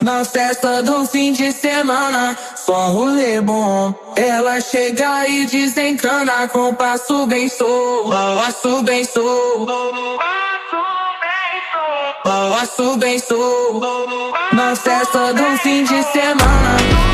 Na festa do fim de semana, só rolê bom. Ela chega e desencana com passo bem sou, passo bem sou, passo bem sou. Na festa do fim de semana.